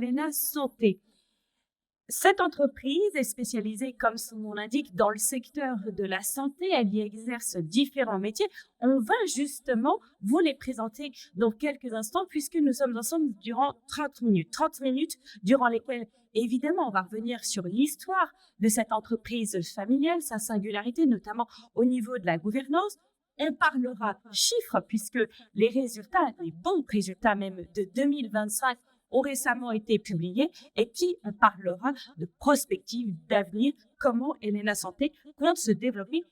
Elena Santé. Cette entreprise est spécialisée, comme son nom l'indique, dans le secteur de la santé. Elle y exerce différents métiers. On va justement vous les présenter dans quelques instants puisque nous sommes ensemble durant 30 minutes. 30 minutes durant lesquelles, évidemment, on va revenir sur l'histoire de cette entreprise familiale, sa singularité, notamment au niveau de la gouvernance. On parlera chiffres puisque les résultats, les bons résultats même de 2025 ont récemment été publiés et puis on parlera de prospective, d'avenir, comment Elena Santé compte se développer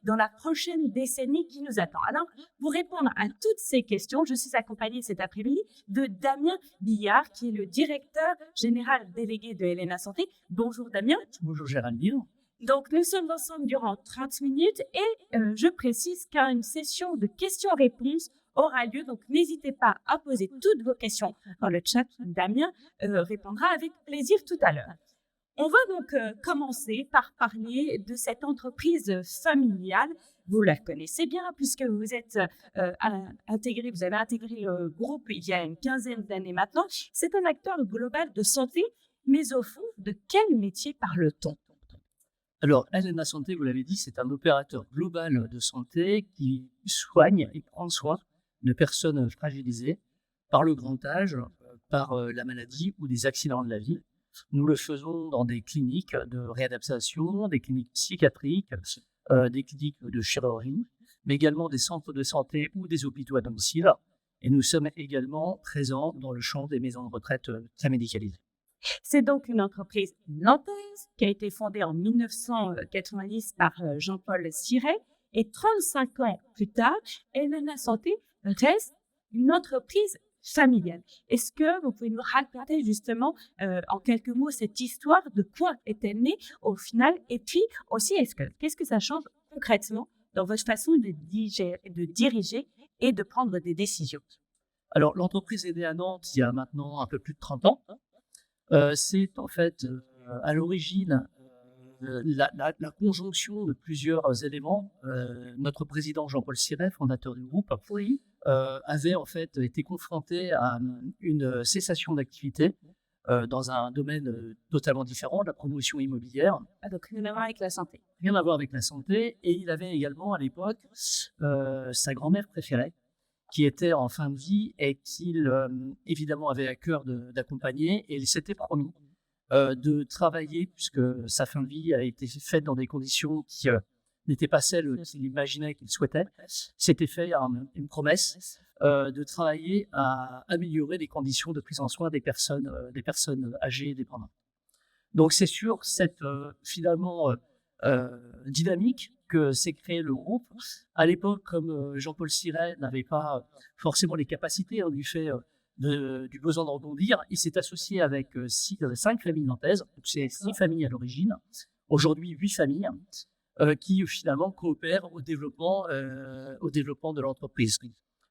dans la prochaine décennie qui nous attend. Alors, pour répondre à toutes ces questions, je suis accompagnée cet après-midi de Damien Billard, qui est le directeur général délégué de Elena Santé. Bonjour Damien. Bonjour Géraldine. Donc, nous sommes ensemble durant 30 minutes et je précise qu'une session de questions-réponses aura lieu. Donc, n'hésitez pas à poser toutes vos questions dans le chat. Damien répondra avec plaisir tout à l'heure. On va donc commencer par parler de cette entreprise familiale. Vous la connaissez bien puisque vous êtes vous avez intégré le groupe il y a une quinzaine d'années maintenant. C'est un acteur global de santé, mais au fond, de quel métier parle-t-on? Alors, Elena Santé, vous l'avez dit, c'est un opérateur global de santé qui soigne et prend soin de personnes fragilisées par le grand âge, par la maladie ou des accidents de la vie. Nous le faisons dans des cliniques de réadaptation, des cliniques psychiatriques, des cliniques de chirurgie, mais également des centres de santé ou des hôpitaux à domicile. Et nous sommes également présents dans le champ des maisons de retraite très médicalisées. C'est donc une entreprise nantaise qui a été fondée en 1990 par Jean-Paul Siret. Et 35 ans plus tard, Elena Santé reste une entreprise familiale. Est-ce que vous pouvez nous raconter justement en quelques mots cette histoire de quoi est-elle née au final? Et puis aussi, qu'est-ce que ça change concrètement dans votre façon de diriger et de prendre des décisions? Alors, l'entreprise est née à Nantes il y a maintenant un peu plus de 30 ans. C'est en fait à l'origine la conjonction de plusieurs éléments. Notre président Jean-Paul Siret, fondateur du groupe, avait en fait été confronté à une cessation d'activité dans un domaine totalement différent, la promotion immobilière. Ah, donc rien à voir avec la santé. Rien à voir avec la santé. Et il avait également à l'époque sa grand-mère préférée, qui était en fin de vie et qu'il évidemment avait à cœur d'accompagner, et il s'était promis de travailler, puisque sa fin de vie a été faite dans des conditions qui n'étaient pas celles qu'il imaginait, qu'il souhaitait. C'était fait une promesse de travailler à améliorer les conditions de prise en soin des personnes âgées et dépendantes. Donc c'est sur cette finalement dynamique que s'est créé le groupe. À l'époque, comme Jean-Paul Siret n'avait pas forcément les capacités du fait du besoin de rebondir, il s'est associé avec 5 familles nantaises. Donc c'est 6 familles à l'origine, aujourd'hui 8 familles, qui finalement coopèrent au développement de l'entreprise.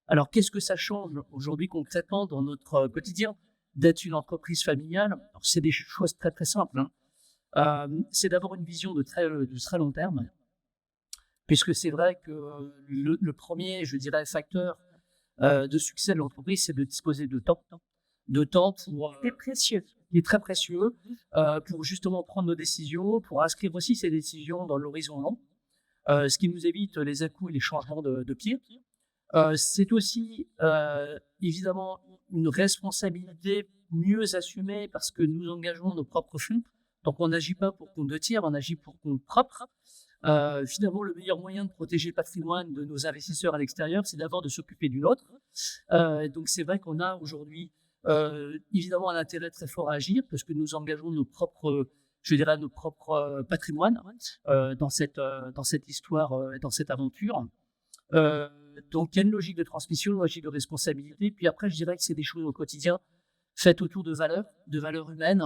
Alors qu'est-ce que ça change aujourd'hui concrètement dans notre quotidien d'être une entreprise familiale? Alors, c'est des choses très très simples. C'est d'avoir une vision de très long terme. Puisque c'est vrai que le premier, je dirais, facteur de succès de l'entreprise, c'est de disposer de temps pour, C'est précieux. qui est très précieux, pour justement prendre nos décisions, pour inscrire aussi ces décisions dans l'horizon long, ce qui nous évite les à-coups et les changements de pied. C'est aussi évidemment une responsabilité mieux assumée parce que nous engageons nos propres fonds. Donc on n'agit pas pour compte de tiers, on agit pour compte propre. Finalement, le meilleur moyen de protéger le patrimoine de nos investisseurs à l'extérieur, c'est d'abord de s'occuper du nôtre. Donc c'est vrai qu'on a aujourd'hui évidemment un intérêt très fort à agir parce que nous engageons nos propres patrimoines dans cette histoire, dans cette aventure. Donc il y a une logique de transmission, une logique de responsabilité. Puis après, je dirais que c'est des choses au quotidien faites autour de valeurs humaines,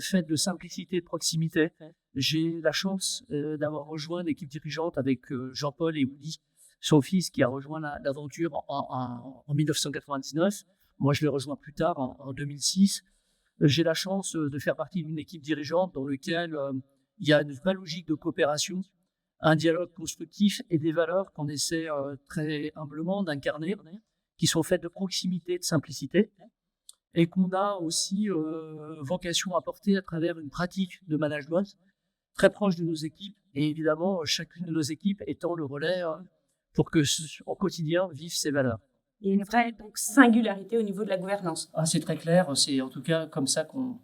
faites de simplicité et de proximité. J'ai la chance d'avoir rejoint l'équipe dirigeante avec Jean-Paul et Woody, son fils, qui a rejoint l'aventure en 1999. Moi, je l'ai rejoint plus tard, en 2006. J'ai la chance de faire partie d'une équipe dirigeante dans laquelle il y a une vraie logique de coopération, un dialogue constructif et des valeurs qu'on essaie très humblement d'incarner, qui sont faites de proximité et de simplicité. et qu'on a aussi vocation à porter à travers une pratique de management très proche de nos équipes, et évidemment chacune de nos équipes étant le relais pour que au quotidien vivent ces valeurs. Il y a une vraie donc, singularité au niveau de la gouvernance. Ah, c'est très clair, c'est en tout cas comme ça qu'on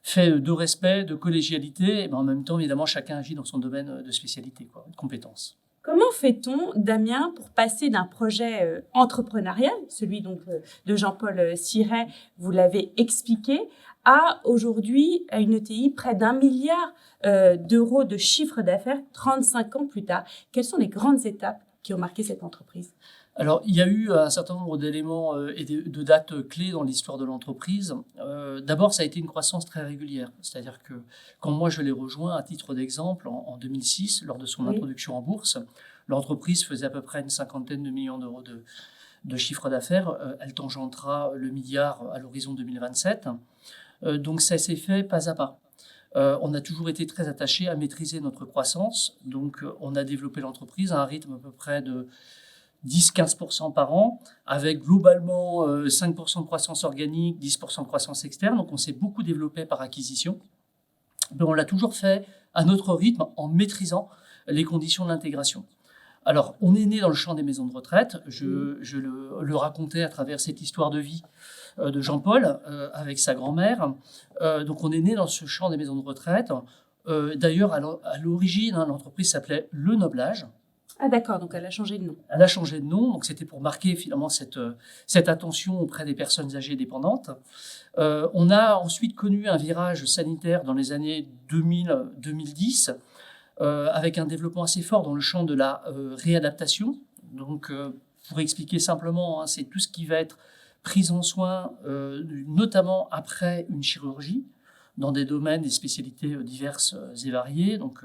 fait de respect, de collégialité, et en même temps évidemment chacun agit dans son domaine de spécialité, de compétences. Comment fait-on, Damien, pour passer d'un projet entrepreneurial, celui donc de Jean-Paul Siret, vous l'avez expliqué, à aujourd'hui à une ETI près d'1 milliard d'euros de chiffre d'affaires 35 ans plus tard? Quelles sont les grandes étapes qui ont marqué cette entreprise? Alors, il y a eu un certain nombre d'éléments et de dates clés dans l'histoire de l'entreprise. D'abord, ça a été une croissance très régulière. C'est-à-dire que quand moi je l'ai rejoint, à titre d'exemple, en 2006, lors de son introduction en bourse, l'entreprise faisait à peu près une 50aine de millions d'euros de chiffre d'affaires. Elle tangentera le milliard à l'horizon 2027. Donc, ça s'est fait pas à pas. On a toujours été très attaché à maîtriser notre croissance. Donc, on a développé l'entreprise à un rythme à peu près de 10-15% par an, avec globalement 5% de croissance organique, 10% de croissance externe. Donc on s'est beaucoup développé par acquisition. Mais on l'a toujours fait à notre rythme en maîtrisant les conditions de l'intégration. Alors, on est né dans le champ des maisons de retraite. Je le racontais à travers cette histoire de vie de Jean-Paul avec sa grand-mère. Donc on est né dans ce champ des maisons de retraite. D'ailleurs, à l'origine, l'entreprise s'appelait Le Noblage. Ah d'accord, donc elle a changé de nom. Elle a changé de nom, donc c'était pour marquer finalement cette attention auprès des personnes âgées dépendantes. On a ensuite connu un virage sanitaire dans les années 2000-2010, avec un développement assez fort dans le champ de la réadaptation. Donc, pour expliquer simplement, c'est tout ce qui va être prise en soin, notamment après une chirurgie, dans des domaines, des spécialités diverses et variées, donc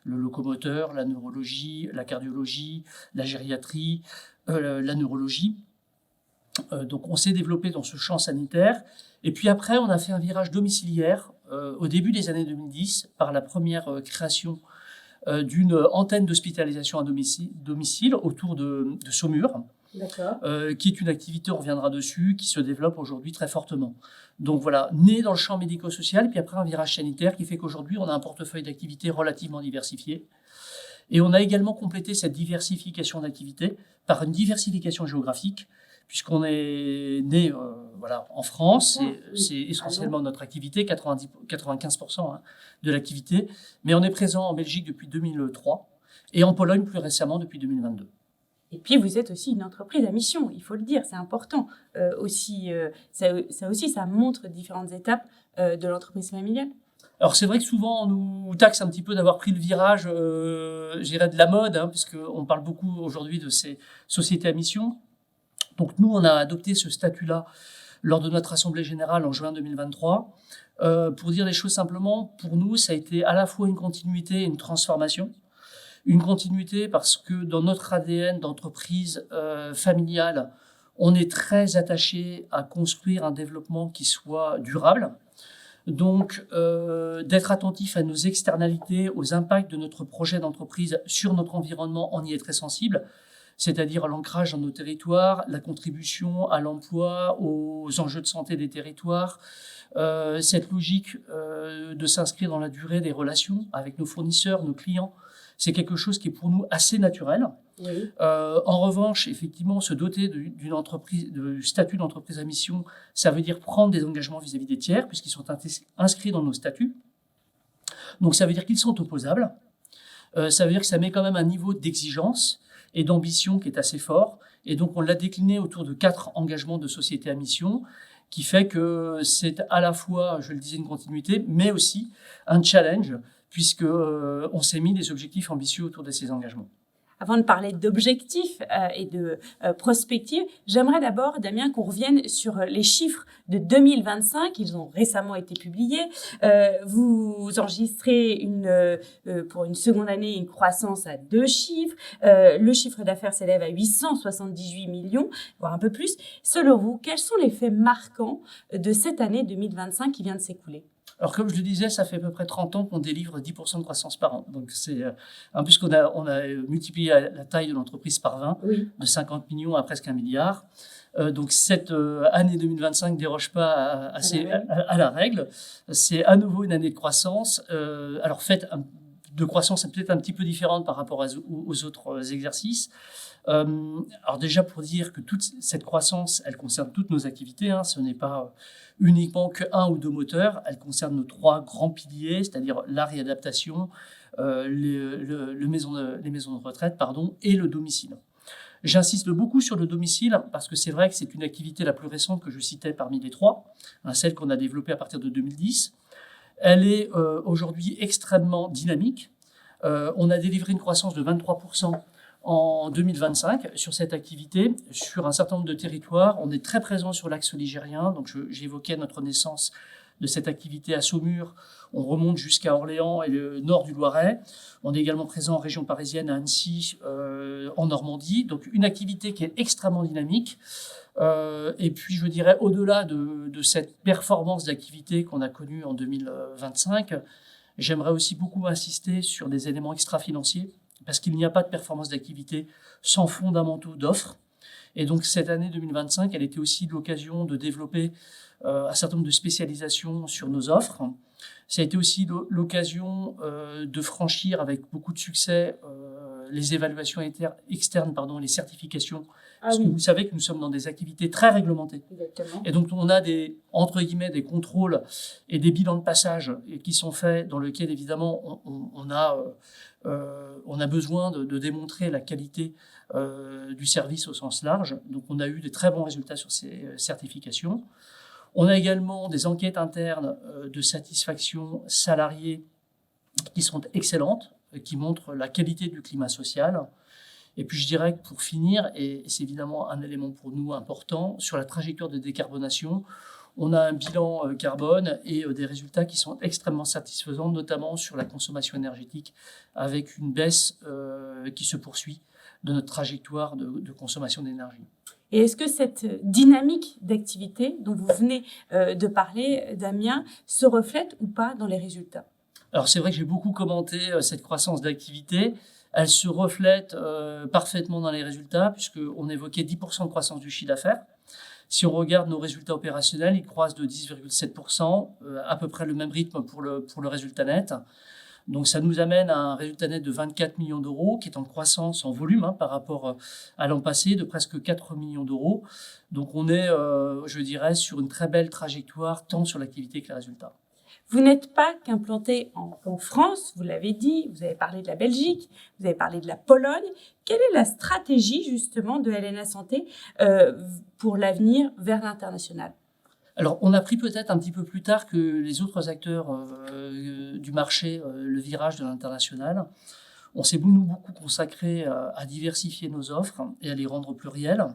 le locomoteur, la neurologie, la cardiologie, la gériatrie, la neurologie. Donc on s'est développé dans ce champ sanitaire. Et puis après, on a fait un virage domiciliaire au début des années 2010 par la première création d'une antenne d'hospitalisation à domicile autour de Saumur. Qui est une activité, on reviendra dessus, qui se développe aujourd'hui très fortement. Donc voilà, né dans le champ médico-social, et puis après un virage sanitaire qui fait qu'aujourd'hui, on a un portefeuille d'activités relativement diversifié. Et on a également complété cette diversification d'activités par une diversification géographique, puisqu'on est né en France, c'est essentiellement notre activité, 95% de l'activité, mais on est présent en Belgique depuis 2003 et en Pologne plus récemment depuis 2022. Et puis, vous êtes aussi une entreprise à mission, il faut le dire, c'est important. Ça montre différentes étapes de l'entreprise familiale. Alors, c'est vrai que souvent, on nous taxe un petit peu d'avoir pris le virage, je dirais, de la mode, puisqu'on parle beaucoup aujourd'hui de ces sociétés à mission. Donc, nous, on a adopté ce statut-là lors de notre assemblée générale en juin 2023. Pour dire les choses simplement, pour nous, ça a été à la fois une continuité et une transformation. Une continuité parce que dans notre ADN d'entreprise familiale, on est très attaché à construire un développement qui soit durable. Donc, d'être attentif à nos externalités, aux impacts de notre projet d'entreprise sur notre environnement, on y est très sensible. C'est-à-dire l'ancrage dans nos territoires, la contribution à l'emploi, aux enjeux de santé des territoires, cette logique de s'inscrire dans la durée des relations avec nos fournisseurs, nos clients. C'est quelque chose qui est pour nous assez naturel. Oui. En revanche, effectivement, se doter d'une entreprise, du statut d'entreprise à mission, ça veut dire prendre des engagements vis-à-vis des tiers, puisqu'ils sont inscrits dans nos statuts. Donc, ça veut dire qu'ils sont opposables. Ça veut dire que ça met quand même un niveau d'exigence et d'ambition qui est assez fort. Et donc, on l'a décliné autour de 4 engagements de société à mission, qui fait que c'est à la fois, je le disais, une continuité, mais aussi un challenge, puisqu'on s'est mis des objectifs ambitieux autour de ces engagements. Avant de parler d'objectifs et de prospective, j'aimerais d'abord, Damien, qu'on revienne sur les chiffres de 2025. Ils ont récemment été publiés. Vous enregistrez pour une seconde année une croissance à 2 chiffres. Le chiffre d'affaires s'élève à 878 millions, voire un peu plus. Selon vous, quels sont les faits marquants de cette année 2025 qui vient de s'écouler ? Alors, comme je le disais, ça fait à peu près 30 ans qu'on délivre 10% de croissance par an. Donc, c'est en plus qu'on a multiplié la taille de l'entreprise par 20, oui. De 50 millions à presque 1 milliard. Donc cette année 2025 ne déroge pas à la règle. C'est à nouveau une année de croissance. Alors de croissance peut-être un petit peu différente par rapport aux autres exercices. Alors déjà pour dire que toute cette croissance, elle concerne toutes nos activités. Ce n'est pas uniquement qu'un ou deux moteurs. Elle concerne nos 3 grands piliers, c'est-à-dire la réadaptation, les maisons de retraite, et le domicile. J'insiste beaucoup sur le domicile parce que c'est vrai que c'est une activité la plus récente que je citais parmi les 3, celle qu'on a développée à partir de 2010. Elle est aujourd'hui extrêmement dynamique. On a délivré une croissance de 23% en 2025 sur cette activité, sur un certain nombre de territoires. On est très présent sur l'axe ligérien, donc j'évoquais notre naissance de cette activité à Saumur. On remonte jusqu'à Orléans et le nord du Loiret. On est également présent en région parisienne, à Annecy, en Normandie. Donc une activité qui est extrêmement dynamique. Et puis je dirais, au-delà de cette performance d'activité qu'on a connue en 2025, j'aimerais aussi beaucoup insister sur des éléments extra-financiers, parce qu'il n'y a pas de performance d'activité sans fondamentaux d'offres. Et donc cette année 2025, elle était aussi l'occasion de développer un certain nombre de spécialisations sur nos offres. Ça a été aussi l'occasion de franchir avec beaucoup de succès les évaluations externes, les certifications. Parce que vous savez que nous sommes dans des activités très réglementées. Exactement. Et donc on a entre guillemets, des contrôles et des bilans de passage qui sont faits, dans lesquels évidemment on a besoin de démontrer la qualité du service au sens large. Donc on a eu des très bons résultats sur ces certifications. On a également des enquêtes internes de satisfaction salariée qui sont excellentes, qui montrent la qualité du climat social. Et puis je dirais que pour finir, et c'est évidemment un élément pour nous important, sur la trajectoire de décarbonation, on a un bilan carbone et des résultats qui sont extrêmement satisfaisants, notamment sur la consommation énergétique, avec une baisse qui se poursuit de notre trajectoire de consommation d'énergie. Et est-ce que cette dynamique d'activité dont vous venez de parler, Damien, se reflète ou pas dans les résultats? Alors c'est vrai que j'ai beaucoup commenté cette croissance d'activité. Elle se reflète parfaitement dans les résultats, puisqu'on évoquait 10% de croissance du chiffre d'affaires. Si on regarde nos résultats opérationnels, ils croissent de 10,7%, à peu près le même rythme pour le résultat net. Donc ça nous amène à un résultat net de 24 millions d'euros, qui est en croissance en volume par rapport à l'an passé, de presque 4 millions d'euros. Donc on est, je dirais, sur une très belle trajectoire, tant sur l'activité que les résultats. Vous n'êtes pas qu'implanté en France, vous l'avez dit, vous avez parlé de la Belgique, vous avez parlé de la Pologne. Quelle est la stratégie justement de LNA Santé pour l'avenir vers l'international? Alors, on a pris peut-être un petit peu plus tard que les autres acteurs du marché le virage de l'international. On s'est beaucoup consacré à diversifier nos offres et à les rendre plurielles,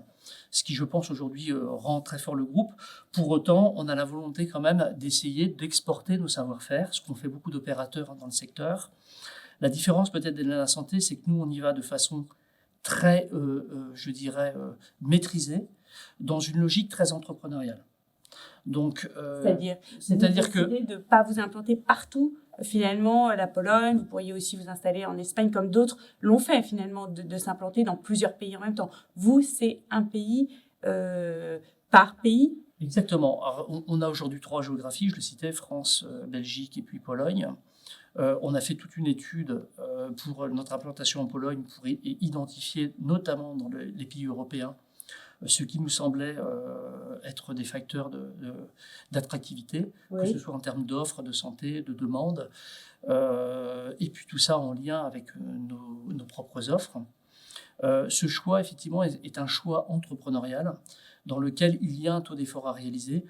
ce qui, je pense, aujourd'hui rend très fort le groupe. Pour autant, on a la volonté quand même d'essayer d'exporter nos savoir-faire, ce qu'ont fait beaucoup d'opérateurs dans le secteur. La différence peut-être de la santé, c'est que nous, on y va de façon très, je dirais, maîtrisée, dans une logique très entrepreneuriale. Donc, c'est-à-dire que de ne pas vous implanter partout. Finalement, la Pologne, vous pourriez aussi vous installer en Espagne comme d'autres l'ont fait finalement, de s'implanter dans plusieurs pays en même temps. Vous, c'est un pays par pays? Exactement. Alors, on a aujourd'hui 3 géographies, je le citais, France, Belgique et puis Pologne. On a fait toute une étude pour notre implantation en Pologne pour identifier, notamment dans les pays européens, ce qui nous semblait être des facteurs d'attractivité, oui, que ce soit en termes d'offres, de santé, de demande, et puis tout ça en lien avec nos propres offres. Ce choix, effectivement, est un choix entrepreneurial dans lequel il y a un taux d'effort à réaliser.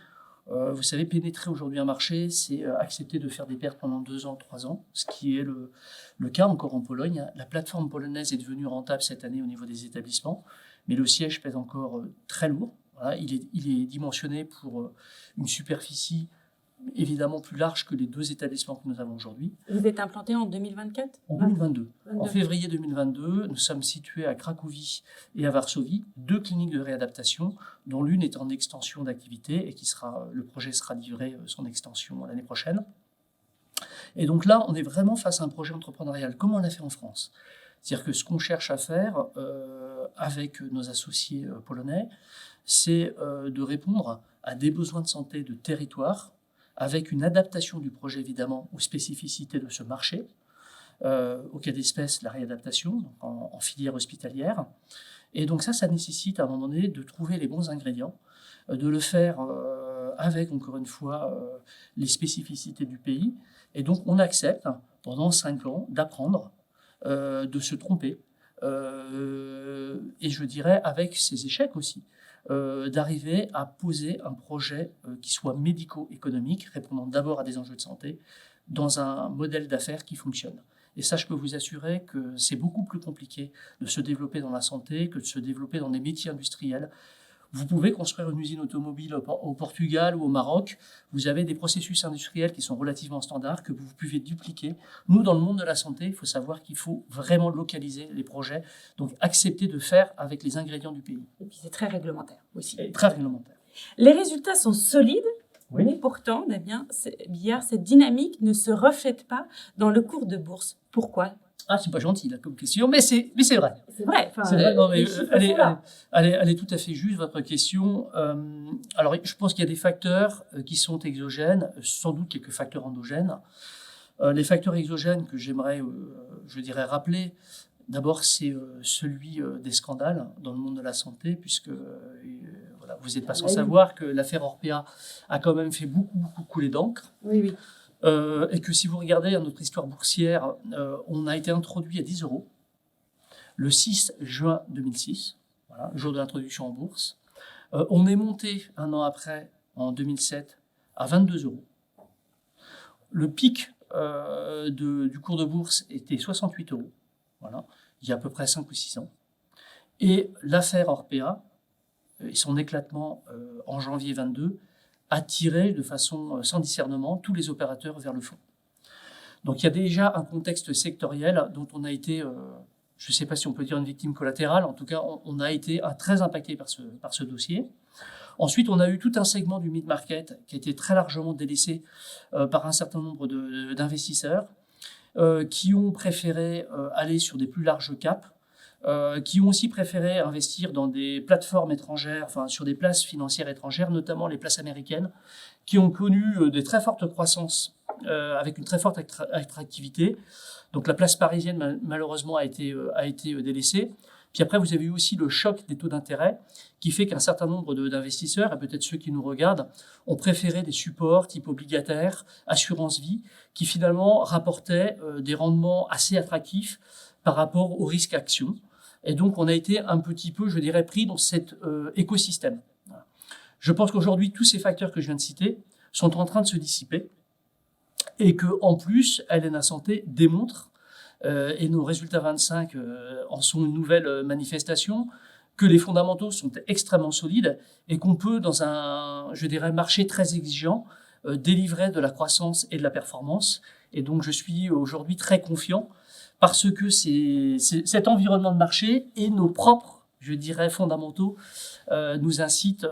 Vous savez, pénétrer aujourd'hui un marché, c'est accepter de faire des pertes pendant 2 ans, 3 ans, ce qui est le cas encore en Pologne. La plateforme polonaise est devenue rentable cette année au niveau des établissements, mais le siège pèse encore très lourd. Voilà, il est dimensionné pour une superficie évidemment plus large que les 2 établissements que nous avons aujourd'hui. Vous êtes implanté en 2024 ? En 2022. En février 2022, nous sommes situés à Cracovie et à Varsovie, 2 cliniques de réadaptation, dont l'une est en extension d'activité et le projet sera livré son extension l'année prochaine. Et donc là, on est vraiment face à un projet entrepreneurial, comme on l'a fait en France. C'est-à-dire que ce qu'on cherche à faire avec nos associés polonais, c'est de répondre à des besoins de santé de territoire, avec une adaptation du projet évidemment aux spécificités de ce marché, au cas d'espèce la réadaptation en filière hospitalière. Et donc ça nécessite à un moment donné de trouver les bons ingrédients, de le faire avec, encore une fois, les spécificités du pays. Et donc on accepte pendant 5 ans d'apprendre, de se tromper, et je dirais avec ses échecs aussi, d'arriver à poser un projet qui soit médico-économique, répondant d'abord à des enjeux de santé, dans un modèle d'affaires qui fonctionne. Et ça, je peux vous assurer que c'est beaucoup plus compliqué de se développer dans la santé que de se développer dans des métiers industriels. Vous pouvez construire une usine automobile au Portugal ou au Maroc. Vous avez des processus industriels qui sont relativement standards, que vous pouvez dupliquer. Nous, dans le monde de la santé, il faut savoir qu'il faut vraiment localiser les projets, donc accepter de faire avec les ingrédients du pays. Et puis c'est très réglementaire aussi. Et très réglementaire. Les résultats sont solides, Oui. mais pourtant, Damien, cette dynamique ne se reflète pas dans le cours de bourse. Pourquoi ? Ah, c'est pas gentil là comme question, mais c'est vrai. C'est vrai. C'est vrai, non, mais les chiffres sont là. elle est tout à fait juste, votre question. Alors, je pense qu'il y a des facteurs qui sont exogènes, sans doute quelques facteurs endogènes. Les facteurs exogènes que j'aimerais, je dirais, rappeler, d'abord, c'est celui des scandales dans le monde de la santé, puisque voilà, vous n'êtes pas sans savoir que l'affaire Orpea a quand même fait beaucoup couler d'encre. Oui, oui. Et que si vous regardez notre histoire boursière, on a été introduit à 10 euros le 6 juin 2006, voilà, jour de l'introduction en bourse. On est monté un an après, en 2007, à 22 euros. Le pic du cours de bourse était 68 euros, voilà, il y a à peu près 5 ou 6 ans. Et l'affaire Orpea et son éclatement en janvier 22 a tiré de façon sans discernement tous les opérateurs vers le fond. Donc il y a déjà un contexte sectoriel dont on a été, je ne sais pas si on peut dire une victime collatérale, en tout cas on a été très impacté par ce dossier. Ensuite, on a eu tout un segment du mid-market qui a été très largement délaissé par un certain nombre d'investisseurs qui ont préféré aller sur des plus larges caps, qui ont aussi préféré investir dans des plateformes étrangères, enfin sur des places financières étrangères, notamment les places américaines, qui ont connu des très fortes croissances avec une très forte attractivité. Donc la place parisienne, malheureusement, a été délaissée. Puis après, vous avez eu aussi le choc des taux d'intérêt qui fait qu'un certain nombre d'investisseurs, et peut-être ceux qui nous regardent, ont préféré des supports type obligataire, assurance vie, qui finalement rapportaient des rendements assez attractifs par rapport au risque action. Et donc, on a été un petit peu, je dirais, pris dans cet écosystème. Je pense qu'aujourd'hui, tous ces facteurs que je viens de citer sont en train de se dissiper et qu'en plus, Helena Santé démontre, et nos résultats 25 en sont une nouvelle manifestation, que les fondamentaux sont extrêmement solides et qu'on peut, dans un, je dirais, marché très exigeant, délivrer de la croissance et de la performance. Et donc, je suis aujourd'hui très confiant parce que c'est cet environnement de marché et nos propres, je dirais, fondamentaux nous incitent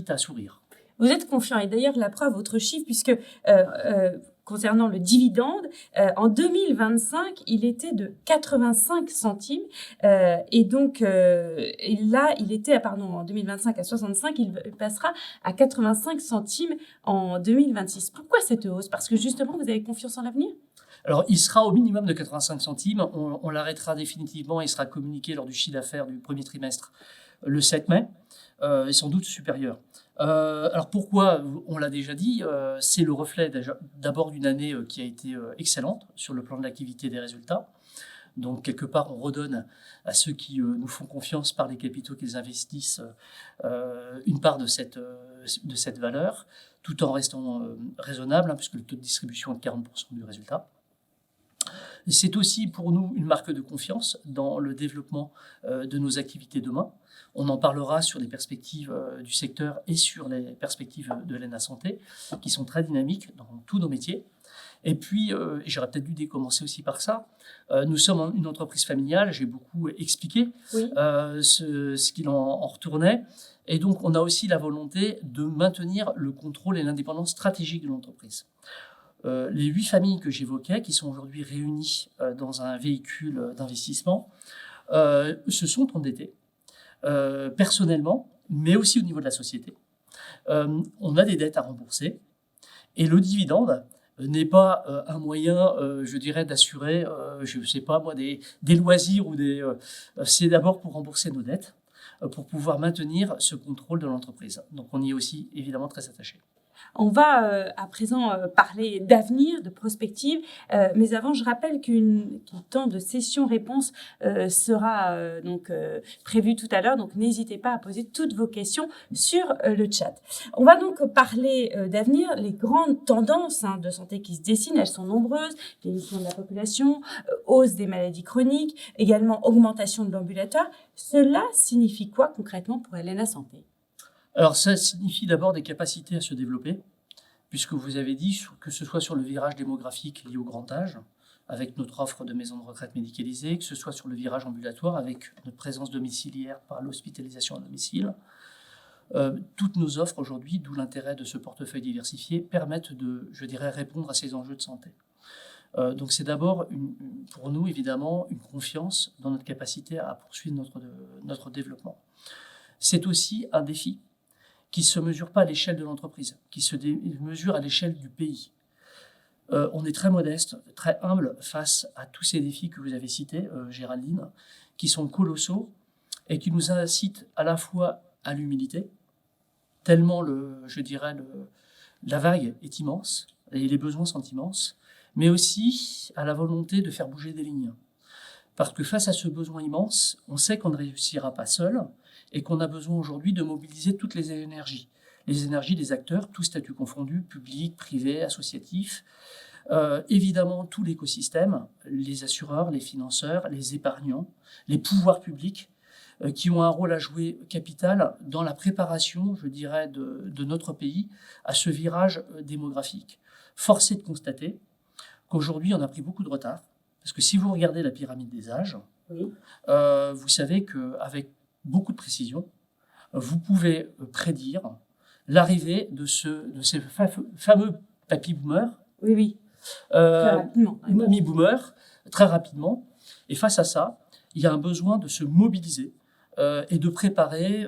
à sourire. Vous êtes confiant, et d'ailleurs la preuve, votre chiffre, puisque concernant le dividende, en 2025, il était de 85 centimes, et donc et là, il était, en 2025 à 65, il passera à 85 centimes en 2026. Pourquoi cette hausse ? Parce que justement, vous avez confiance en l'avenir ? Alors, il sera au minimum de 85 centimes. On l'arrêtera définitivement. Il sera communiqué lors du chiffre d'affaires du premier trimestre le 7 mai, et sans doute supérieur. Alors, pourquoi ? On l'a déjà dit, c'est le reflet d'abord d'une année qui a été excellente sur le plan de l'activité et des résultats. Donc, quelque part, on redonne à ceux qui nous font confiance par les capitaux qu'ils investissent une part de cette valeur, tout en restant raisonnable, puisque le taux de distribution est de 40% du résultat. C'est aussi pour nous une marque de confiance dans le développement de nos activités demain. On en parlera sur les perspectives du secteur et sur les perspectives de Helena Santé, qui sont très dynamiques dans tous nos métiers. Et puis, j'aurais peut-être dû commencer aussi par ça, nous sommes une entreprise familiale, j'ai beaucoup expliqué oui. Ce qu'il en retournait. Et donc, on a aussi la volonté de maintenir le contrôle et l'indépendance stratégique de l'entreprise. Les 8 familles que j'évoquais, qui sont aujourd'hui réunies dans un véhicule d'investissement, se sont endettées personnellement mais aussi au niveau de la société. On a des dettes à rembourser et le dividende n'est pas un moyen, je dirais, d'assurer, je ne sais pas moi, des loisirs ou c'est d'abord pour rembourser nos dettes, pour pouvoir maintenir ce contrôle de l'entreprise. Donc on y est aussi évidemment très attaché. On va à présent parler d'avenir, de prospective, mais avant, je rappelle qu'un temps de session-réponse sera donc prévu tout à l'heure, donc n'hésitez pas à poser toutes vos questions sur le chat. On va donc parler d'avenir, les grandes tendances de santé qui se dessinent, elles sont nombreuses, vieillissement de la population, hausse des maladies chroniques, également augmentation de l'ambulatoire. Cela signifie quoi concrètement pour Helena Santé ? Alors ça signifie d'abord des capacités à se développer, puisque vous avez dit que ce soit sur le virage démographique lié au grand âge, avec notre offre de maisons de retraite médicalisées, que ce soit sur le virage ambulatoire, avec notre présence domiciliaire par l'hospitalisation à domicile. Toutes nos offres aujourd'hui, d'où l'intérêt de ce portefeuille diversifié, permettent de, je dirais, répondre à ces enjeux de santé. Donc c'est d'abord, pour nous évidemment, une confiance dans notre capacité à poursuivre notre développement. C'est aussi un défi qui ne se mesure pas à l'échelle de l'entreprise, qui se mesure à l'échelle du pays. On est très modeste, très humble face à tous ces défis que vous avez cités, Géraldine, qui sont colossaux et qui nous incitent à la fois à l'humilité, tellement la vague est immense et les besoins sont immenses, mais aussi à la volonté de faire bouger des lignes. Parce que face à ce besoin immense, on sait qu'on ne réussira pas seul, et qu'on a besoin aujourd'hui de mobiliser toutes les énergies des acteurs, tous statuts confondus, publics, privés, associatifs, évidemment tout l'écosystème, les assureurs, les financeurs, les épargnants, les pouvoirs publics, qui ont un rôle à jouer capital dans la préparation, je dirais, de notre pays à ce virage démographique. Force est de constater qu'aujourd'hui, on a pris beaucoup de retard, parce que si vous regardez la pyramide des âges, oui. Vous savez qu'avec beaucoup de précision, vous pouvez prédire l'arrivée de ces fameux papy boomers, oui. Très rapidement. mamie boomers, très rapidement. Et face à ça, il y a un besoin de se mobiliser et de préparer,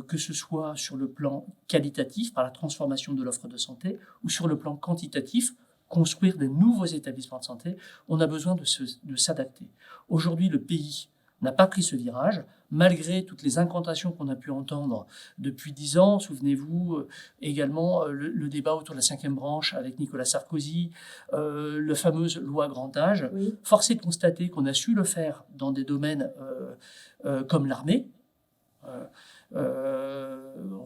que ce soit sur le plan qualitatif, par la transformation de l'offre de santé, ou sur le plan quantitatif, construire des nouveaux établissements de santé. On a besoin de s'adapter. Aujourd'hui, le pays n'a pas pris ce virage, malgré toutes les incantations qu'on a pu entendre depuis 10 ans. Souvenez-vous également le débat autour de la 5e branche avec Nicolas Sarkozy, la fameuse loi grand âge. Oui. Force est de constater qu'on a su le faire dans des domaines comme l'armée.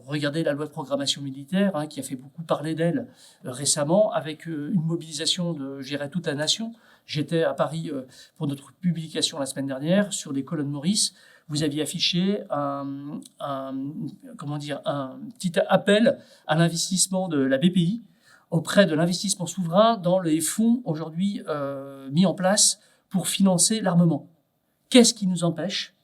Regardez la loi de programmation militaire, qui a fait beaucoup parler d'elle récemment, avec une mobilisation de, je dirais, toute la nation. J'étais à Paris pour notre publication la semaine dernière sur les colonnes Maurice. Vous aviez affiché un petit appel à l'investissement de la BPI auprès de l'investissement souverain dans les fonds aujourd'hui mis en place pour financer l'armement. Qu'est-ce qui nous empêche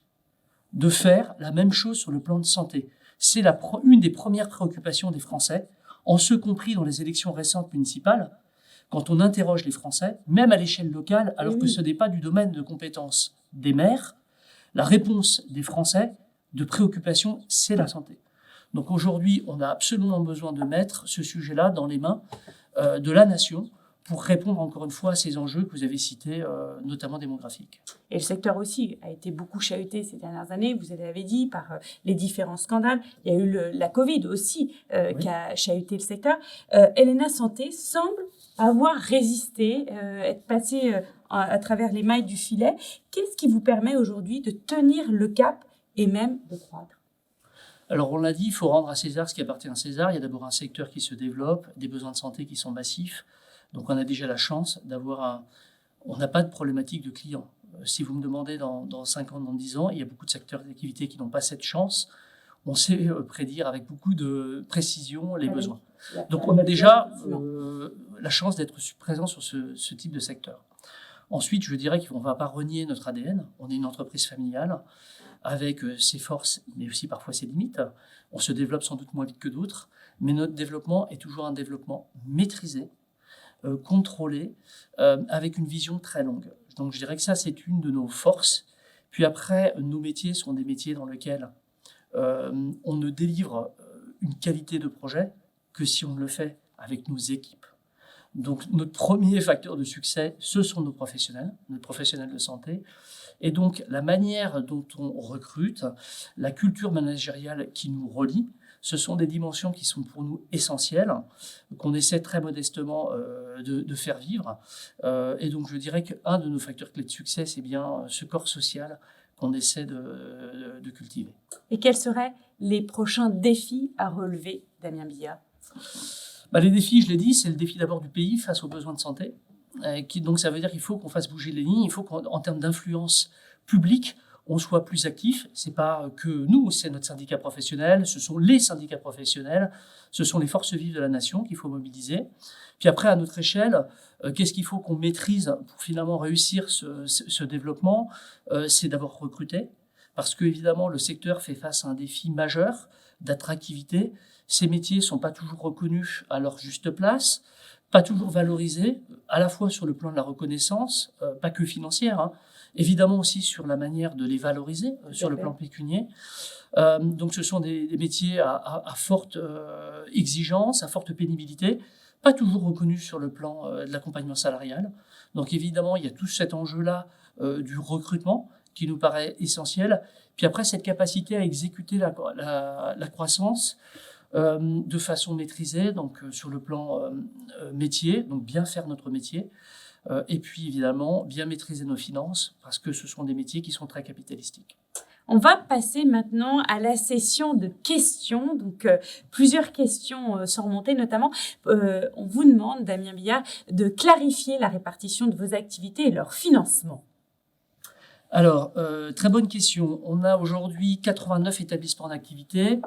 de faire la même chose sur le plan de santé? C'est une des premières préoccupations des Français, en ce compris dans les élections récentes municipales, quand on interroge les Français, même à l'échelle locale, alors que ce n'est pas du domaine de compétence des maires, la réponse des Français de préoccupation, c'est la santé. Donc aujourd'hui, on a absolument besoin de mettre ce sujet-là dans les mains de la nation pour répondre encore une fois à ces enjeux que vous avez cités, notamment démographiques. Et le secteur aussi a été beaucoup chahuté ces dernières années, vous l'avez dit, par les différents scandales. Il y a eu la Covid aussi qui a chahuté le secteur. Helena Santé semble avoir résisté, être passé à travers les mailles du filet. Qu'est-ce qui vous permet aujourd'hui de tenir le cap et même de croître? Alors on l'a dit, il faut rendre à César ce qui appartient à César. Il y a d'abord un secteur qui se développe, des besoins de santé qui sont massifs. Donc on a déjà la chance d'avoir on n'a pas de problématique de clients. Si vous me demandez dans 5 ans, dans 10 ans, il y a beaucoup de secteurs d'activité qui n'ont pas cette chance. On sait prédire avec beaucoup de précision les besoins. Donc on a déjà la chance d'être présent sur ce type de secteur. Ensuite, je dirais qu'on ne va pas renier notre ADN. On est une entreprise familiale avec ses forces, mais aussi parfois ses limites. On se développe sans doute moins vite que d'autres, mais notre développement est toujours un développement maîtrisé, contrôlé, avec une vision très longue. Donc je dirais que ça, c'est une de nos forces. Puis après, nos métiers sont des métiers dans lesquels on ne délivre une qualité de projet que si on le fait avec nos équipes. Donc, notre premier facteur de succès, ce sont nos professionnels de santé. Et donc, la manière dont on recrute, la culture managériale qui nous relie, ce sont des dimensions qui sont pour nous essentielles, qu'on essaie très modestement de faire vivre. Et donc, je dirais qu'un de nos facteurs clés de succès, c'est bien ce corps social qu'on essaie de cultiver. Et quels seraient les prochains défis à relever, Damien Billard? Les défis, je l'ai dit, c'est le défi d'abord du pays face aux besoins de santé. Donc ça veut dire qu'il faut qu'on fasse bouger les lignes, il faut qu'en termes d'influence publique, on soit plus actif. C'est pas que nous, c'est notre syndicat professionnel, ce sont les syndicats professionnels, ce sont les forces vives de la nation qu'il faut mobiliser. Puis après, à notre échelle, qu'est-ce qu'il faut qu'on maîtrise pour finalement réussir ce développement? C'est d'abord recruter, parce que évidemment le secteur fait face à un défi majeur d'attractivité. Ces métiers ne sont pas toujours reconnus à leur juste place, pas toujours valorisés, à la fois sur le plan de la reconnaissance, pas que financière, hein, évidemment aussi sur la manière de les valoriser, sur le plan pécunier. Donc ce sont des métiers à forte exigence, à forte pénibilité, pas toujours reconnus sur le plan de l'accompagnement salarial. Donc évidemment, il y a tout cet enjeu-là du recrutement qui nous paraît essentiel. Puis après, cette capacité à exécuter la croissance de façon maîtrisée, donc sur le plan métier, donc bien faire notre métier, et puis évidemment bien maîtriser nos finances, parce que ce sont des métiers qui sont très capitalistiques. On va passer maintenant à la session de questions. Donc, plusieurs questions sont remontées, notamment, on vous demande, Damien Billard, de clarifier la répartition de vos activités et leur financement. Alors, très bonne question. On a aujourd'hui 89 établissements d'activité.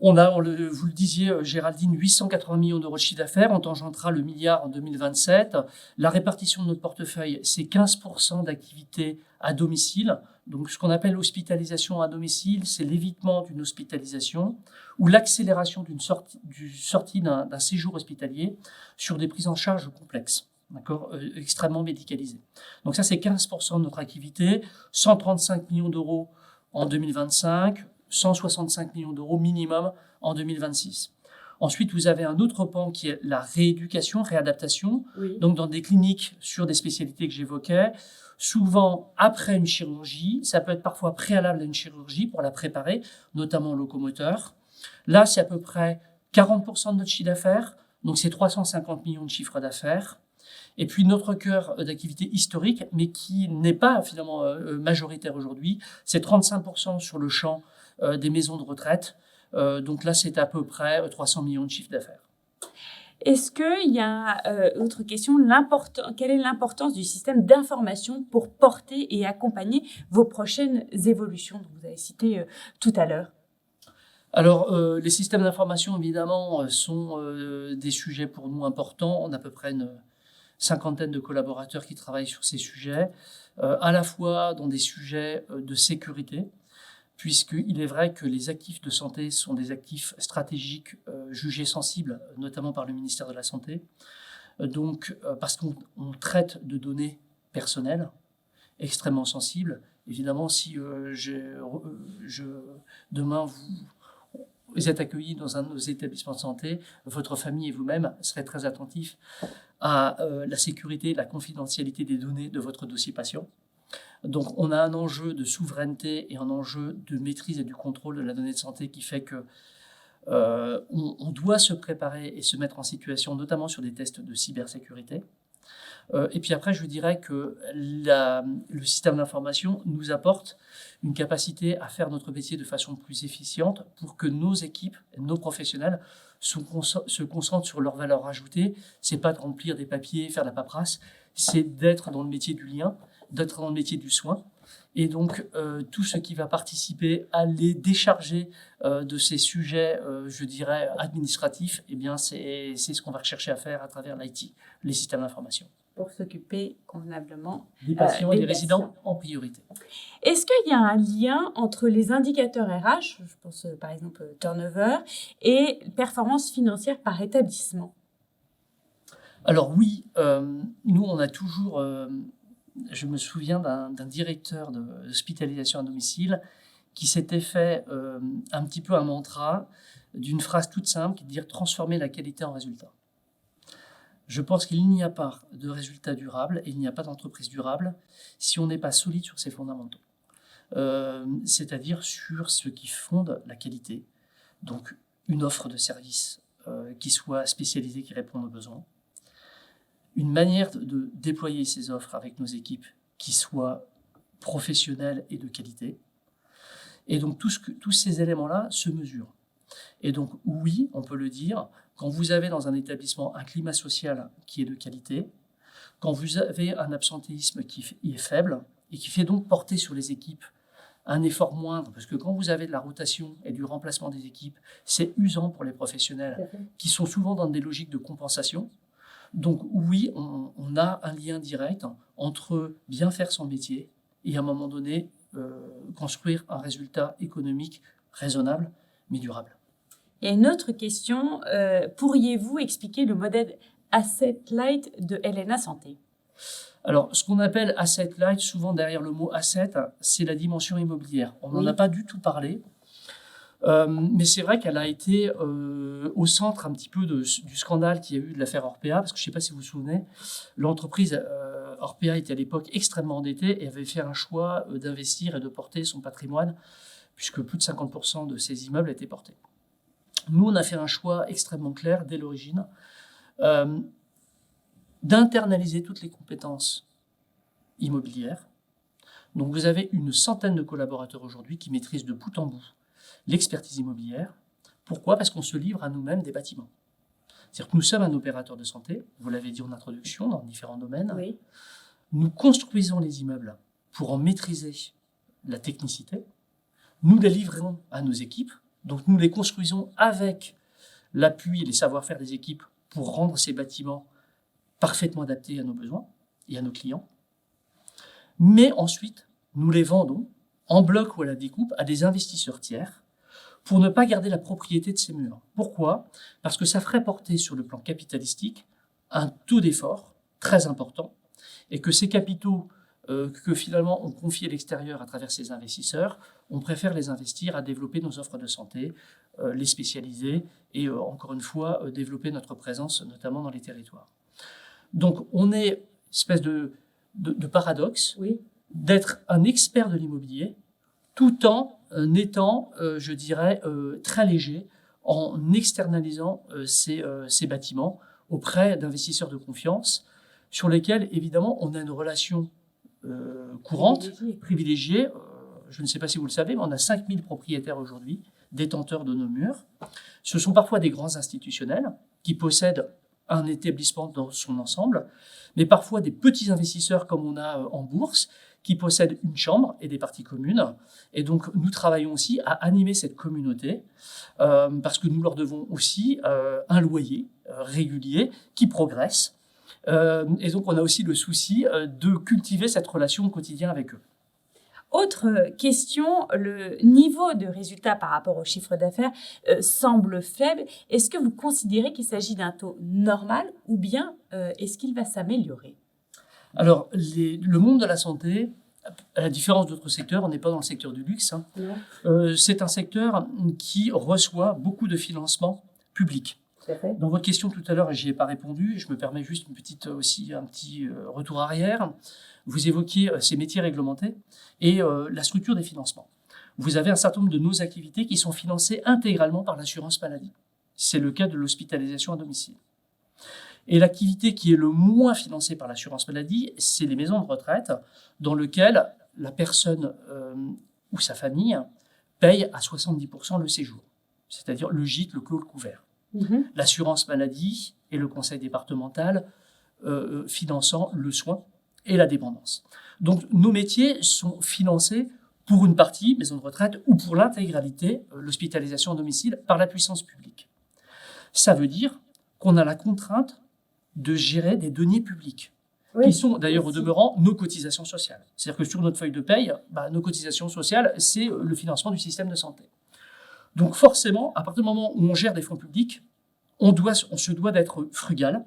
On a, vous le disiez, Géraldine, 880 millions d'euros de chiffre d'affaires. On tangentera le milliard en 2027. La répartition de notre portefeuille, c'est 15% d'activité à domicile. Donc, ce qu'on appelle l'hospitalisation à domicile, c'est l'évitement d'une hospitalisation ou l'accélération du sortie d'un séjour hospitalier sur des prises en charge complexes, d'accord, extrêmement médicalisées. Donc ça, c'est 15% de notre activité, 135 millions d'euros en 2025, 165 millions d'euros minimum en 2026. Ensuite, vous avez un autre pan qui est la rééducation, réadaptation, oui. Donc dans des cliniques sur des spécialités que j'évoquais, souvent après une chirurgie, ça peut être parfois préalable à une chirurgie pour la préparer, notamment locomoteur. Là, c'est à peu près 40% de notre chiffre d'affaires, donc c'est 350 millions de chiffre d'affaires. Et puis notre cœur d'activité historique, mais qui n'est pas finalement majoritaire aujourd'hui, c'est 35% sur le champ des maisons de retraite. Donc là, c'est à peu près 300 millions de chiffre d'affaires. Est-ce qu'il y a, autre question, quelle est l'importance du système d'information pour porter et accompagner vos prochaines évolutions dont vous avez cité tout à l'heure? Alors, les systèmes d'information, évidemment, sont des sujets pour nous importants. On a à peu près une cinquantaine de collaborateurs qui travaillent sur ces sujets, à la fois dans des sujets de sécurité, puisqu'il est vrai que les actifs de santé sont des actifs stratégiques jugés sensibles, notamment par le ministère de la Santé. Donc, parce qu'on traite de données personnelles extrêmement sensibles. Évidemment, si demain vous êtes accueilli dans un de nos établissements de santé, votre famille et vous-même serez très attentifs à la sécurité et la confidentialité des données de votre dossier patient. Donc, on a un enjeu de souveraineté et un enjeu de maîtrise et du contrôle de la donnée de santé qui fait que on doit se préparer et se mettre en situation, notamment sur des tests de cybersécurité. Et puis après, je dirais que le système d'information nous apporte une capacité à faire notre métier de façon plus efficiente pour que nos équipes, nos professionnels se concentrent sur leur valeur ajoutée. C'est pas de remplir des papiers, faire la paperasse, c'est d'être dans le métier du lien, d'être dans le métier du soin. Et donc, tout ce qui va participer à les décharger de ces sujets, je dirais, administratifs, eh bien, c'est ce qu'on va rechercher à faire à travers l'IT, les systèmes d'information. Pour s'occuper convenablement des patients et des résidents en priorité. Est-ce qu'il y a un lien entre les indicateurs RH, je pense par exemple turnover, et performance financière par établissement? Alors oui, nous on a toujours... je me souviens d'un directeur d'hospitalisation à domicile qui s'était fait un petit peu un mantra d'une phrase toute simple qui est de dire transformer la qualité en résultat. Je pense qu'il n'y a pas de résultat durable et il n'y a pas d'entreprise durable si on n'est pas solide sur ses fondamentaux. C'est-à-dire sur ce qui fonde la qualité. Donc une offre de service qui soit spécialisée, qui réponde aux besoins. Une manière de déployer ces offres avec nos équipes qui soit professionnelle et de qualité. Et donc tous ces éléments-là se mesurent. Et donc oui, on peut le dire, quand vous avez dans un établissement un climat social qui est de qualité, quand vous avez un absentéisme qui est faible et qui fait donc porter sur les équipes un effort moindre, parce que quand vous avez de la rotation et du remplacement des équipes, c'est usant pour les professionnels qui sont souvent dans des logiques de compensation. Donc oui, on a un lien direct entre bien faire son métier et à un moment donné construire un résultat économique raisonnable mais durable. Il y a une autre question. Pourriez-vous expliquer le modèle Asset Light de Helena Santé? Alors, ce qu'on appelle Asset Light, souvent derrière le mot asset, c'est la dimension immobilière. On n'en a pas du tout parlé, mais c'est vrai qu'elle a été au centre un petit peu du scandale qu'il y a eu de l'affaire Orpea, parce que je ne sais pas si vous vous souvenez, l'entreprise Orpea était à l'époque extrêmement endettée et avait fait un choix d'investir et de porter son patrimoine, puisque plus de 50% de ses immeubles étaient portés. Nous, on a fait un choix extrêmement clair dès l'origine d'internaliser toutes les compétences immobilières. Donc vous avez une centaine de collaborateurs aujourd'hui qui maîtrisent de bout en bout l'expertise immobilière. Pourquoi ? Parce qu'on se livre à nous-mêmes des bâtiments. C'est-à-dire que nous sommes un opérateur de santé, vous l'avez dit en introduction, dans différents domaines. Oui. Nous construisons les immeubles pour en maîtriser la technicité. Nous les livrons à nos équipes. Donc nous les construisons avec l'appui et les savoir-faire des équipes pour rendre ces bâtiments parfaitement adaptés à nos besoins et à nos clients. Mais ensuite, nous les vendons en bloc ou à la découpe à des investisseurs tiers pour ne pas garder la propriété de ces murs. Pourquoi ? Parce que ça ferait porter sur le plan capitalistique un taux d'effort très important et que ces capitaux que finalement on confie à l'extérieur à travers ces investisseurs, on préfère les investir à développer nos offres de santé, les spécialiser et encore une fois développer notre présence notamment dans les territoires. Donc on est une espèce de paradoxe d'être un expert de l'immobilier tout en étant, je dirais, très léger en externalisant ces bâtiments auprès d'investisseurs de confiance sur lesquels évidemment on a une relation courante, privilégiée. Je ne sais pas si vous le savez, mais on a 5000 propriétaires aujourd'hui, détenteurs de nos murs. Ce sont parfois des grands institutionnels qui possèdent un établissement dans son ensemble, mais parfois des petits investisseurs comme on a en bourse, qui possèdent une chambre et des parties communes. Et donc, nous travaillons aussi à animer cette communauté, parce que nous leur devons aussi un loyer régulier qui progresse. Et donc, on a aussi le souci de cultiver cette relation au quotidien avec eux. Autre question, le niveau de résultat par rapport au chiffre d'affaires semble faible. Est-ce que vous considérez qu'il s'agit d'un taux normal ou bien est-ce qu'il va s'améliorer ? Alors, le monde de la santé, à la différence d'autres secteurs, on n'est pas dans le secteur du luxe, hein. C'est un secteur qui reçoit beaucoup de financement public. Dans votre question tout à l'heure, je n'y ai pas répondu, je me permets juste un petit retour arrière. Vous évoquiez ces métiers réglementés et la structure des financements. Vous avez un certain nombre de nos activités qui sont financées intégralement par l'assurance maladie. C'est le cas de l'hospitalisation à domicile. Et l'activité qui est le moins financée par l'assurance maladie, c'est les maisons de retraite dans lesquelles la personne ou sa famille paye à 70% le séjour, c'est-à-dire le gîte, le clos, le couvert. L'assurance maladie et le conseil départemental finançant le soin et la dépendance. Donc nos métiers sont financés pour une partie, maison de retraite, ou pour l'intégralité, l'hospitalisation à domicile, par la puissance publique. Ça veut dire qu'on a la contrainte de gérer des deniers publics, qui sont d'ailleurs au demeurant nos cotisations sociales. C'est-à-dire que sur notre feuille de paye, nos cotisations sociales, c'est le financement du système de santé. Donc forcément, à partir du moment où on gère des fonds publics, on se doit d'être frugal,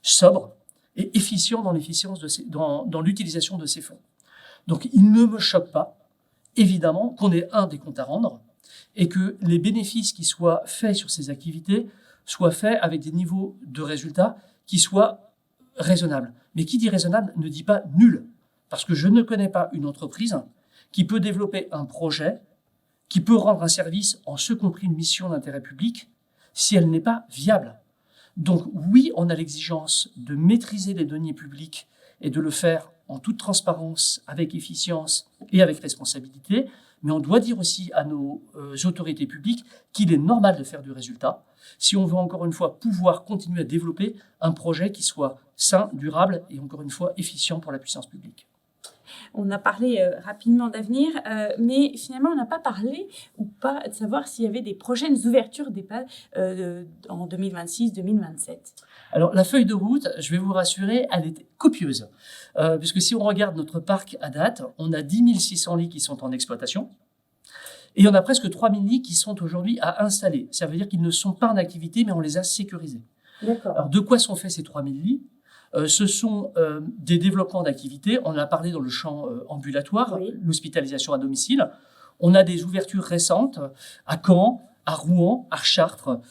sobre et efficient dans l'utilisation de ces fonds. Donc il ne me choque pas évidemment qu'on ait des comptes à rendre et que les bénéfices qui soient faits sur ces activités soient faits avec des niveaux de résultats qui soient raisonnables. Mais qui dit raisonnable ne dit pas nul, parce que je ne connais pas une entreprise qui peut développer un projet, qui peut rendre un service en ce compris une mission d'intérêt public, si elle n'est pas viable. Donc oui, on a l'exigence de maîtriser les deniers publics et de le faire en toute transparence, avec efficience et avec responsabilité, mais on doit dire aussi à nos autorités publiques qu'il est normal de faire du résultat si on veut encore une fois pouvoir continuer à développer un projet qui soit sain, durable et encore une fois efficient pour la puissance publique. On a parlé rapidement d'avenir, mais finalement, on n'a pas parlé ou pas de savoir s'il y avait des prochaines ouvertures d'EHPAD en 2026-2027. Alors, la feuille de route, je vais vous rassurer, elle est copieuse. Puisque si on regarde notre parc à date, on a 10 600 lits qui sont en exploitation et on a presque 3 000 lits qui sont aujourd'hui à installer. Ça veut dire qu'ils ne sont pas en activité, mais on les a sécurisés. D'accord. Alors, de quoi sont faits ces 3 000 lits ? Ce sont des développements d'activités. On en a parlé dans le champ ambulatoire, Oui. l'hospitalisation à domicile. On a des ouvertures récentes à Caen, à Rouen, à Chartres,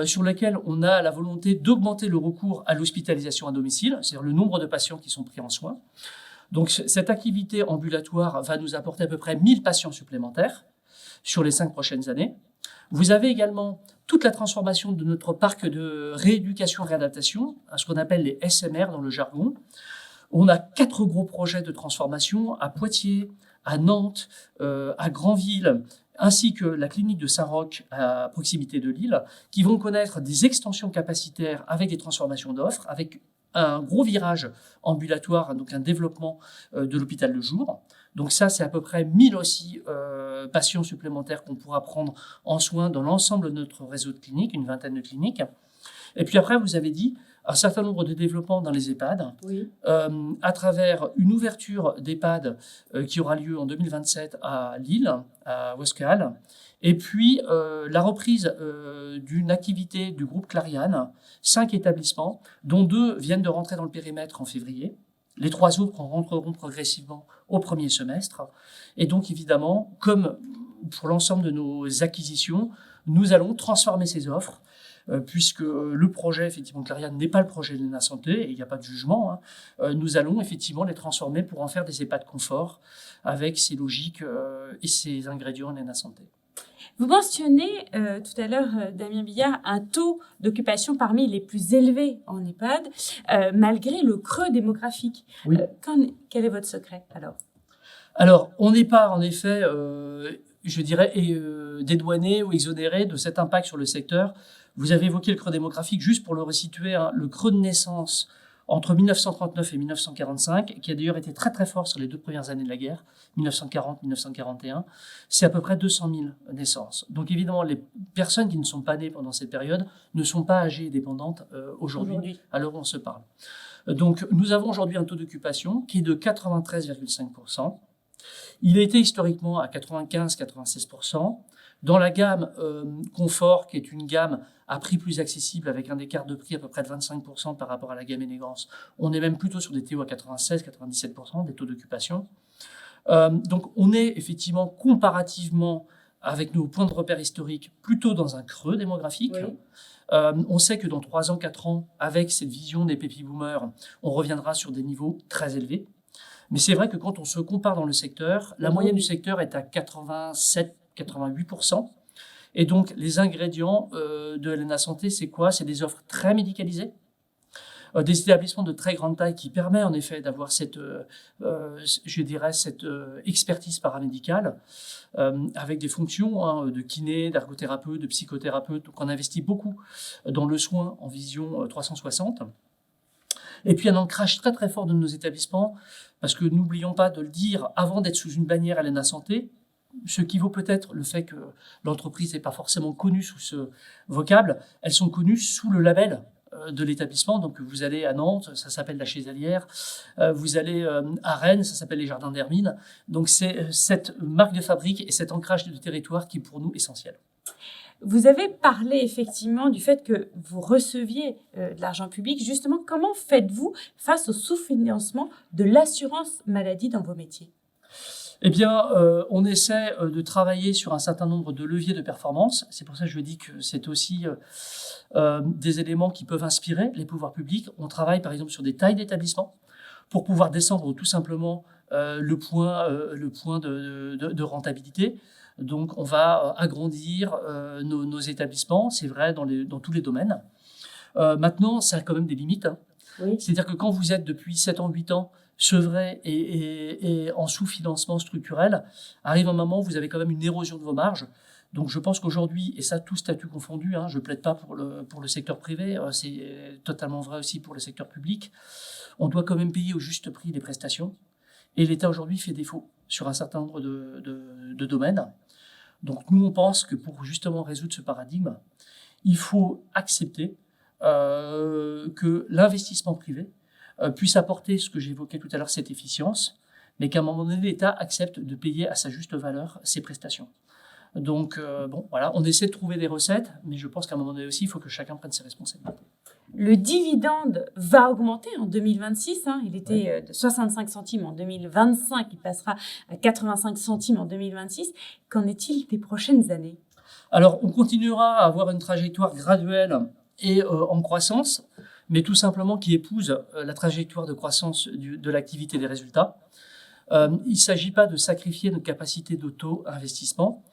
sur lesquelles on a la volonté d'augmenter le recours à l'hospitalisation à domicile, c'est-à-dire le nombre de patients qui sont pris en soins. Donc cette activité ambulatoire va nous apporter à peu près 1000 patients supplémentaires sur les 5 prochaines années. Vous avez également toute la transformation de notre parc de rééducation-réadaptation, ce qu'on appelle les SMR dans le jargon. On a 4 gros projets de transformation à Poitiers, à Nantes, à Granville, ainsi que la clinique de Saint-Roch à proximité de Lille, qui vont connaître des extensions capacitaires avec des transformations d'offres, avec un gros virage ambulatoire, donc un développement de l'hôpital de jour. Donc ça, c'est à peu près 1000 aussi patients supplémentaires qu'on pourra prendre en soins dans l'ensemble de notre réseau de cliniques, une vingtaine de cliniques. Et puis après, vous avez dit un certain nombre de développements dans les EHPAD, Oui. à travers une ouverture d'EHPAD qui aura lieu en 2027 à Lille, à Ouescal, et puis la reprise d'une activité du groupe Clariane, 5 établissements, dont 2 viennent de rentrer dans le périmètre en février. Les 3 autres rentreront progressivement au premier semestre. Et donc, évidemment, comme pour l'ensemble de nos acquisitions, nous allons transformer ces offres, puisque le projet, effectivement, Clariane n'est pas le projet de l'ENA Santé, et il n'y a pas de jugement. Nous allons, effectivement, les transformer pour en faire des EHPAD confort, avec ses logiques et ses ingrédients en l'ENA Santé. Vous mentionnez tout à l'heure, Damien Billard, un taux d'occupation parmi les plus élevés en EHPAD, malgré le creux démographique. Oui. Quel est votre secret alors ? Alors, on n'est pas, en effet, je dirais, dédouané ou exonéré de cet impact sur le secteur. Vous avez évoqué le creux démographique, juste pour le resituer, le creux de naissance entre 1939 et 1945, qui a d'ailleurs été très très fort sur les 2 premières années de la guerre, 1940-1941, c'est à peu près 200 000 naissances. Donc évidemment, les personnes qui ne sont pas nées pendant cette période ne sont pas âgées et dépendantes aujourd'hui, à l'heure où on se parle. Donc nous avons aujourd'hui un taux d'occupation qui est de 93,5%. Il a été historiquement à 95-96%. Dans la gamme confort, qui est une gamme à prix plus accessible avec un écart de prix à peu près de 25% par rapport à la gamme élégance, on est même plutôt sur des TO à 96-97%, des taux d'occupation. Donc on est effectivement comparativement avec nos points de repère historiques plutôt dans un creux démographique. Oui. On sait que dans 3 ans, 4 ans, avec cette vision des baby boomers, on reviendra sur des niveaux très élevés. Mais c'est vrai que quand on se compare dans le secteur, la moyenne du secteur est à 87-88%. Et donc, les ingrédients de l'ENA Santé, c'est quoi ? C'est des offres très médicalisées, des établissements de très grande taille qui permettent en effet d'avoir cette, je dirais, cette expertise paramédicale avec des fonctions de kiné, d'ergothérapeute, de psychothérapeute. Donc, on investit beaucoup dans le soin en vision 360. Et puis un ancrage très très fort de nos établissements, parce que n'oublions pas de le dire, avant d'être sous une bannière l'ENA Santé, ce qui vaut peut-être le fait que l'entreprise n'est pas forcément connue sous ce vocable, elles sont connues sous le label de l'établissement. Donc vous allez à Nantes, ça s'appelle la Chézalière, vous allez à Rennes, ça s'appelle les Jardins d'Hermine. Donc c'est cette marque de fabrique et cet ancrage de territoire qui est pour nous essentiel. Vous avez parlé effectivement du fait que vous receviez de l'argent public. Justement, comment faites-vous face au sous-financement de l'assurance maladie dans vos métiers ? Eh bien, on essaie de travailler sur un certain nombre de leviers de performance. C'est pour ça que je dis que c'est aussi des éléments qui peuvent inspirer les pouvoirs publics. On travaille par exemple sur des tailles d'établissement pour pouvoir descendre tout simplement le point de rentabilité. Donc, on va agrandir nos établissements, c'est vrai, dans tous les domaines. Maintenant, ça a quand même des limites. Hein. Oui. C'est-à-dire que quand vous êtes depuis 7 ans, 8 ans sevré et en sous-financement structurel, arrive un moment où vous avez quand même une érosion de vos marges. Donc je pense qu'aujourd'hui, et ça tout statut confondu, je plaide pas pour le secteur privé, c'est totalement vrai aussi pour le secteur public, on doit quand même payer au juste prix les prestations. Et l'État aujourd'hui fait défaut sur un certain nombre de domaines. Donc nous, on pense que pour justement résoudre ce paradigme, il faut accepter que l'investissement privé puisse apporter ce que j'évoquais tout à l'heure, cette efficience, mais qu'à un moment donné, l'État accepte de payer à sa juste valeur ses prestations. Donc, voilà, on essaie de trouver des recettes, mais je pense qu'à un moment donné aussi, il faut que chacun prenne ses responsabilités. Le dividende va augmenter en 2026. Il était de 65 centimes en 2025. Il passera à 85 centimes en 2026. Qu'en est-il des prochaines années? Alors, on continuera à avoir une trajectoire graduelle et en croissance, mais tout simplement qui épouse la trajectoire de croissance de l'activité des résultats. Il ne s'agit pas de sacrifier notre capacité d'auto-investissement.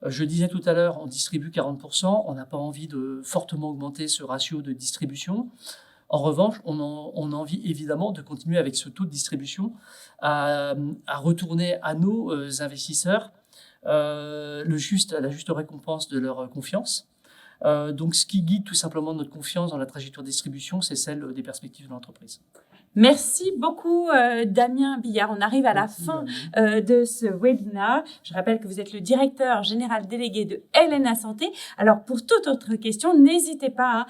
Je disais tout à l'heure, on distribue 40%, on n'a pas envie de fortement augmenter ce ratio de distribution. En revanche, on a envie évidemment de continuer avec ce taux de distribution à retourner à nos investisseurs la juste récompense de leur confiance. Donc, ce qui guide tout simplement notre confiance dans la trajectoire de distribution, c'est celle des perspectives de l'entreprise. Merci beaucoup, Damien Billard. On arrive à la fin de ce webinaire. Je rappelle que vous êtes le directeur général délégué de Helena Santé. Alors, pour toute autre question, n'hésitez pas.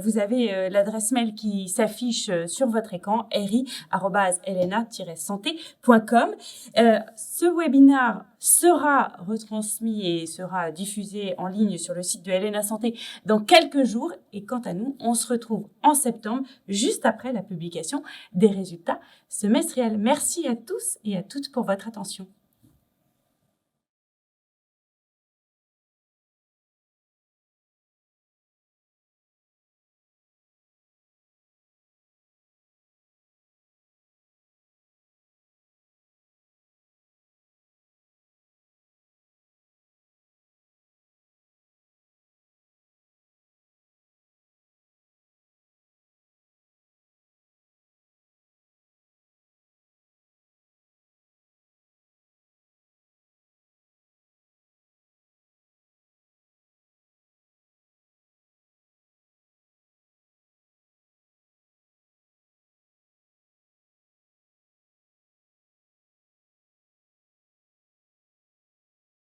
Vous avez l'adresse mail qui s'affiche sur votre écran, ri@helena-santé.com. Ce webinaire sera retransmis et sera diffusé en ligne sur le site de Helena Santé dans quelques jours. Et quant à nous, on se retrouve en septembre, juste après la publication des résultats semestriels. Merci à tous et à toutes pour votre attention.